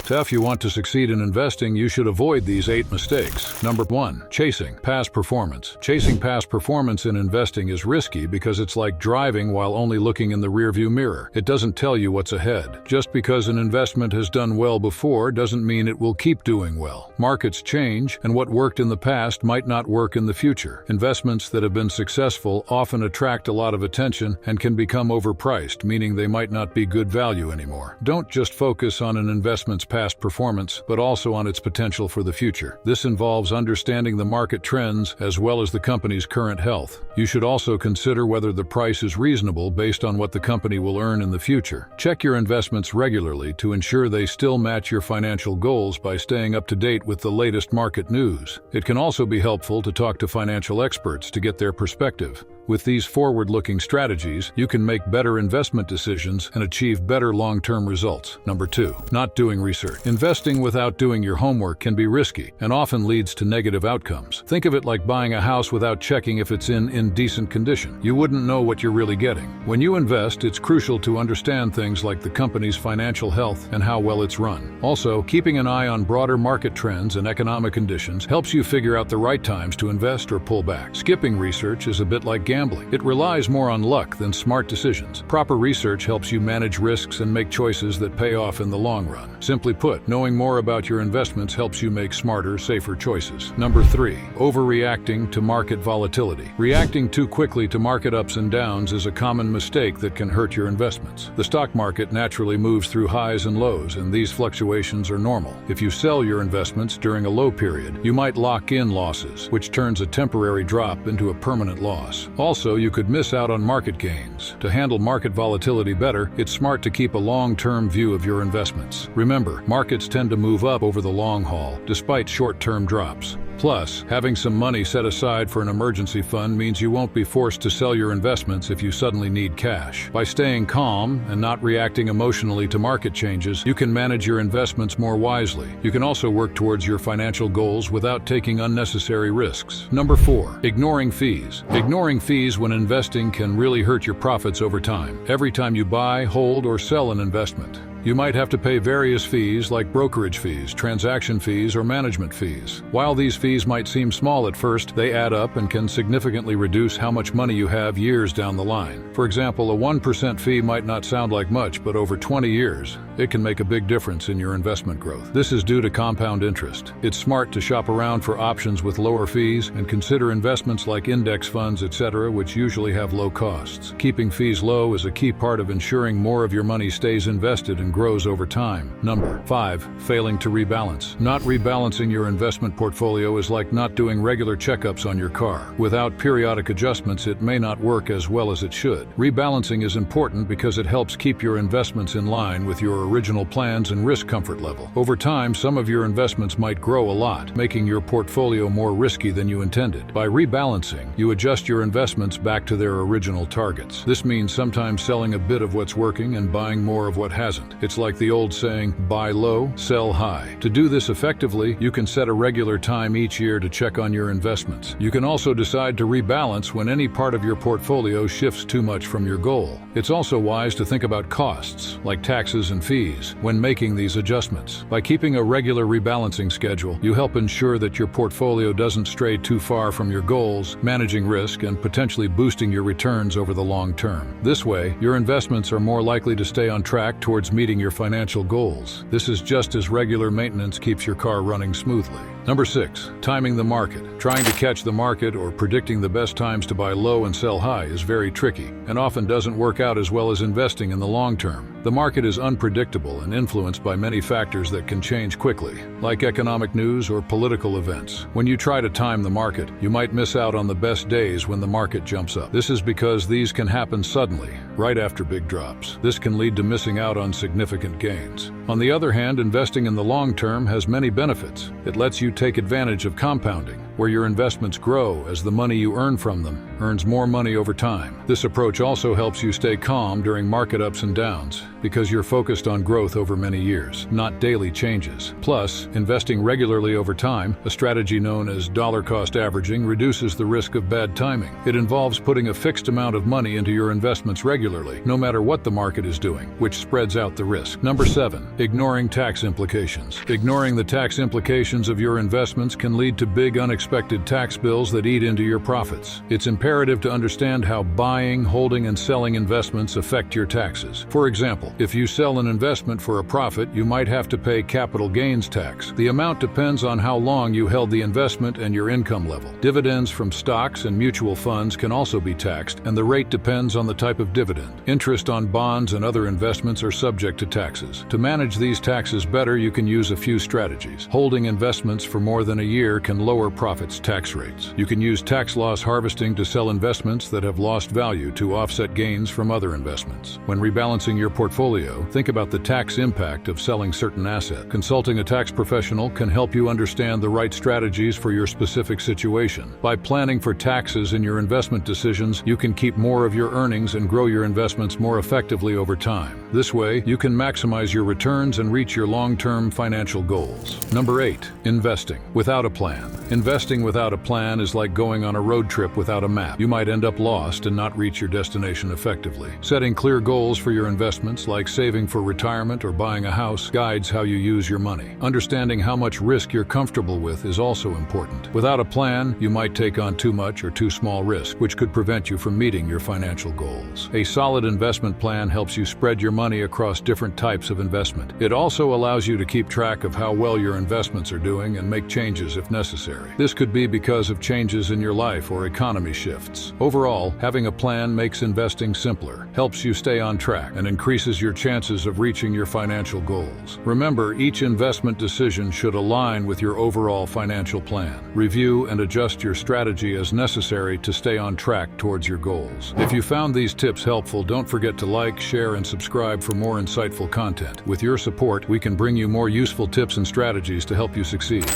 If you want to succeed in investing, you should avoid these 8 mistakes. Number 1. Chasing past performance. Chasing past performance in investing is risky because it's like driving while only looking in the rearview mirror. It doesn't tell you what's ahead. Just because an investment has done well before doesn't mean it will keep doing well. Markets change, and what worked in the past might not work in the future. Investments that have been successful often attract a lot of attention and can become overpriced, meaning they might not be good value anymore. Don't just focus on an investment's past performance, but also on its potential for the future. This involves understanding the market trends as well as the company's current health. You should also consider whether the price is reasonable based on what the company will earn in the future. Check your investments regularly to ensure they still match your financial goals by staying up to date with the latest market news. It can also be helpful to talk to financial experts to get their perspective. With these forward-looking strategies, you can make better investment decisions and achieve better long-term results. Number 2. Not doing research. Investing without doing your homework can be risky and often leads to negative outcomes. Think of it like buying a house without checking if it's in decent condition. You wouldn't know what you're really getting. When you invest, it's crucial to understand things like the company's financial health and how well it's run. Also, keeping an eye on broader market trends and economic conditions helps you figure out the right times to invest or pull back. Skipping research is a bit like gambling. It relies more on luck than smart decisions. Proper research helps you manage risks and make choices that pay off in the long run. Simply put, knowing more about your investments helps you make smarter, safer choices. Number 3. Overreacting to market volatility. Reacting too quickly to market ups and downs is a common mistake that can hurt your investments. The stock market naturally moves through highs and lows, and these fluctuations are normal. If you sell your investments during a low period, you might lock in losses, which turns a temporary drop into a permanent loss. Also, you could miss out on market gains. To handle market volatility better, it's smart to keep a long-term view of your investments. Remember, markets tend to move up over the long haul, despite short-term drops. Plus, having some money set aside for an emergency fund means you won't be forced to sell your investments if you suddenly need cash. By staying calm and not reacting emotionally to market changes, you can manage your investments more wisely. You can also work towards your financial goals without taking unnecessary risks. Number 4. Ignoring fees. Ignoring fees when investing can really hurt your profits over time. Every time you buy, hold, or sell an investment, you might have to pay various fees like brokerage fees, transaction fees, or management fees. While these fees might seem small at first, they add up and can significantly reduce how much money you have years down the line. For example, a 1% fee might not sound like much, but over 20 years, it can make a big difference in your investment growth. This is due to compound interest. It's smart to shop around for options with lower fees and consider investments like index funds, etc., which usually have low costs. Keeping fees low is a key part of ensuring more of your money stays invested and grows over time. Number 5. Failing to rebalance. Not rebalancing your investment portfolio is like not doing regular checkups on your car. Without periodic adjustments, it may not work as well as it should. Rebalancing is important because it helps keep your investments in line with your original plans and risk comfort level. Over time, some of your investments might grow a lot, making your portfolio more risky than you intended. By rebalancing, you adjust your investments back to their original targets. This means sometimes selling a bit of what's working and buying more of what hasn't. It's like the old saying, buy low, sell high. To do this effectively, you can set a regular time each year to check on your investments. You can also decide to rebalance when any part of your portfolio shifts too much from your goal. It's also wise to think about costs, like taxes and fees, when making these adjustments. By keeping a regular rebalancing schedule, you help ensure that your portfolio doesn't stray too far from your goals, managing risk and potentially boosting your returns over the long term. This way, your investments are more likely to stay on track towards meeting your financial goals. This is just as regular maintenance keeps your car running smoothly. Number 6. Timing the market. Trying to catch the market or predicting the best times to buy low and sell high is very tricky and often doesn't work out as well as investing in the long term. The market is unpredictable and influenced by many factors that can change quickly, like economic news or political events. When you try to time the market, you might miss out on the best days when the market jumps up. This is because these can happen suddenly, right after big drops. This can lead to missing out on significant gains. On the other hand, investing in the long term has many benefits. It lets you take advantage of compounding, where your investments grow as the money you earn from them earns more money over time. This approach also helps you stay calm during market ups and downs because you're focused on growth over many years, not daily changes. Plus, investing regularly over time, a strategy known as dollar cost averaging, reduces the risk of bad timing. It involves putting a fixed amount of money into your investments regularly, no matter what the market is doing, which spreads out the risk. Number 7, ignoring tax implications. Ignoring the tax implications of your investments can lead to big unexpected tax bills that eat into your profits. It's imperative to understand how buying, holding, and selling investments affect your taxes. For example, if you sell an investment for a profit, you might have to pay capital gains tax. The amount depends on how long you held the investment and your income level. Dividends from stocks and mutual funds can also be taxed, and the rate depends on the type of dividend. Interest on bonds and other investments are subject to taxes. To manage these taxes better, you can use a few strategies. Holding investments for more than a year can lower profits' tax rates. You can use tax loss harvesting to sell investments that have lost value to offset gains from other investments. When rebalancing your portfolio, think about the tax impact of selling certain assets. Consulting a tax professional can help you understand the right strategies for your specific situation. By planning for taxes in your investment decisions, you can keep more of your earnings and grow your investments more effectively over time. This way, you can maximize your returns and reach your long-term financial goals. Number 8, investing without a plan. Investing without a plan is like going on a road trip without a map. You might end up lost and not reach your destination effectively. Setting clear goals for your investments, like saving for retirement or buying a house, guides how you use your money. Understanding how much risk you're comfortable with is also important. Without a plan, you might take on too much or too small risk, which could prevent you from meeting your financial goals. A solid investment plan helps you spread your money across different types of investment. It also allows you to keep track of how well your investments are doing and make changes if necessary. This could be because of changes in your life or economy shifts. Overall, having a plan makes investing simpler, helps you stay on track, and increases your chances of reaching your financial goals. Remember, each investment decision should align with your overall financial plan. Review and adjust your strategy as necessary to stay on track towards your goals. If you found these tips helpful, don't forget to like, share, and subscribe for more insightful content. With your support, we can bring you more useful tips and strategies to help you succeed.